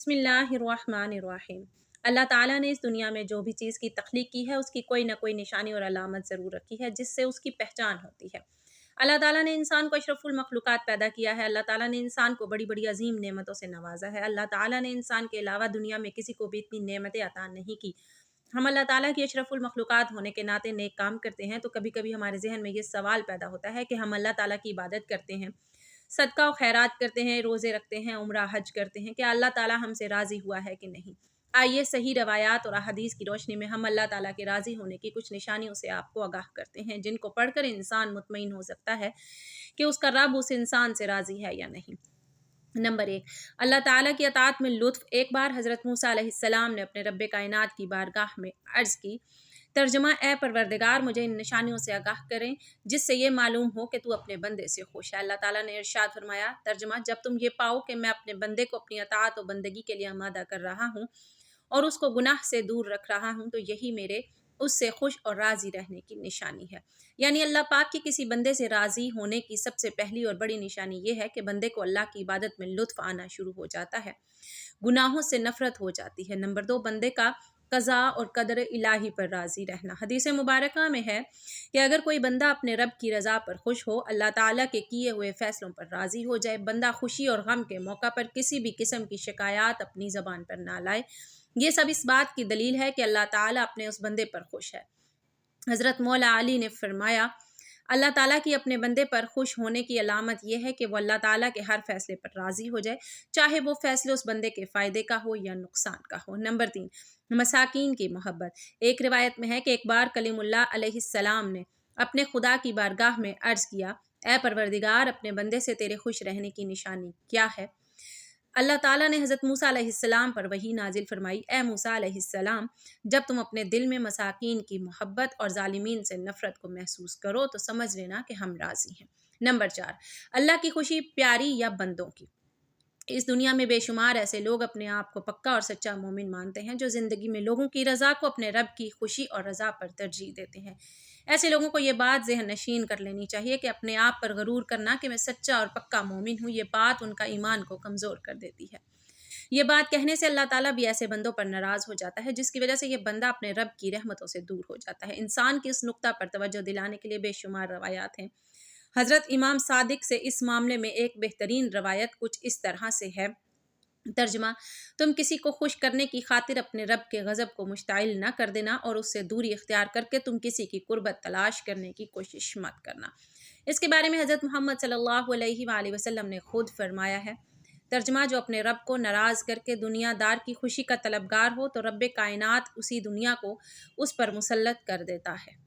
बिस्मिल्लाहिर्रहमानिर्रहीम। अल्लाह ताला ने इस दुनिया में जो भी चीज़ की तख्लीक की है उसकी कोई ना कोई निशानी और अलामत ज़रूर रखी है जिससे उसकी पहचान होती है। अल्लाह ताला ने इंसान को अशरफुल मखलूक़ात पैदा किया है। अल्लाह ताला ने इंसान को बड़ी बड़ी अजीम नेमतों से नवाजा है। अल्लाह ताला ने इंसान के अलावा दुनिया में किसी को भी इतनी नेमतें अता नहीं की। हम अल्लाह ताला की अशरफुल मखलूक़ात होने के नाते नेक काम करते हैं तो कभी कभी हमारे जहन में ये सवाल पैदा होता है कि हम अल्लाह ताला की इबादत करते हैं, सदका और खैरात करते हैं, रोज़े रखते हैं, उम्रा हज करते हैं, क्या अल्लाह ताला हमसे राज़ी हुआ है कि नहीं। आइए सही रवायात और अहादीस की रोशनी में हम अल्लाह ताला के राज़ी होने की कुछ निशानियों से आपको आगाह करते हैं जिनको पढ़कर इंसान मुतमईन हो सकता है कि उसका रब उस इंसान से राज़ी है या नहीं। नंबर 1, अल्लाह ताला की अताअत में लुत्फ़। एक बार हज़रत मूसा अलैहिस्सलाम ने अपने रब्बे कायनात की बारगाह में अर्ज़ की, तर्जुमा, ए परवरदिगार मुझे इन निशानियों से आगाह करें जिससे ये मालूम हो कि तू अपने बंदे से खुश है। अल्लाह ताला ने इरशाद फरमाया, तर्जुमा, जब तुम ये पाओ कि मैं अपने बंदे को अपनी अताअत और बंदगी के लिए आमादा कर रहा हूँ और उसको गुनाह से दूर रख रहा हूँ तो यही मेरे उससे खुश और राज़ी रहने की निशानी है। यानी अल्लाह पाक के किसी बंदे से राज़ी होने की सबसे पहली और बड़ी निशानी ये है कि बंदे को अल्लाह की इबादत में लुत्फ़ आना शुरू हो जाता है, गुनाहों से नफ़रत हो जाती है। नंबर 2, बंदे का क़ज़ा और क़दर इलाही पर राज़ी रहना। हदीस मुबारका में है कि अगर कोई बंदा अपने रब की रज़ा पर खुश हो, अल्लाह ताला के किए हुए फ़ैसलों पर राज़ी हो जाए, बंदा खुशी और गम के मौका पर किसी भी किस्म की शिकायत अपनी ज़बान पर ना लाए, ये सब इस बात की दलील है कि अल्लाह ताला अपने उस बंदे पर खुश है। हज़रत मौला अली ने फरमाया, अल्लाह ताला की अपने बंदे पर खुश होने की अलामत यह है कि वो अल्लाह ताला के हर फैसले पर राज़ी हो जाए, चाहे वो फैसले उस बंदे के फ़ायदे का हो या नुकसान का हो। नंबर 3, मसाकीन की मोहब्बत। एक रिवायत में है कि एक बार कलीमुल्लाह अलैहिस्सलाम ने अपने खुदा की बारगाह में अर्ज़ किया, ए परवरदिगार, अपने बंदे से तेरे खुश रहने की निशानी क्या है। अल्लाह ताला ने हज़रत मूसा अलैहिस्सलाम पर वही नाजिल फरमाई, ए मूसा अलैहिस्सलाम, जब तुम अपने दिल में मसाकीन की मोहब्बत और ज़ालिमीन से नफ़रत को महसूस करो तो समझ लेना कि हम राज़ी हैं। नंबर 4, अल्लाह की खुशी प्यारी या बंदों की। इस दुनिया में बेशुमार ऐसे लोग अपने आप को पक्का और सच्चा मोमिन मानते हैं जो ज़िंदगी में लोगों की रज़ा को अपने रब की खुशी और रज़ा पर तरजीह देते हैं। ऐसे लोगों को ये बात ज़हन नशीन कर लेनी चाहिए कि अपने आप पर गरूर करना कि मैं सच्चा और पक्का मोमिन हूँ, ये बात उनका ईमान को कमज़ोर कर देती है। ये बात कहने से अल्लाह ताला भी ऐसे बंदों पर नाराज़ हो जाता है जिसकी वजह से ये बंदा अपने रब की रहमतों से दूर हो जाता है। इंसान की इस नुक्ता पर तवज्जो दिलाने के लिए बेशुमार रवायात हैं। हज़रत इमाम सादिक से इस मामले में एक बेहतरीन रवायत कुछ इस तरह से है, तर्जुमा, तुम किसी को खुश करने की खातिर अपने रब के गज़ब को मुश्ताइल न कर देना और उससे दूरी इख्तियार करके तुम किसी की कुर्बत तलाश करने की कोशिश मत करना। इसके बारे में हज़रत मोहम्मद सल्लल्लाहु अलैहि वसल्लम ने खुद फरमाया है, तर्जुमा, जो अपने रब को नाराज़ करके दुनियादार की खुशी का तलबगार हो तो रब्बे कायनात उसी दुनिया को उस पर मुसल्लत कर देता है।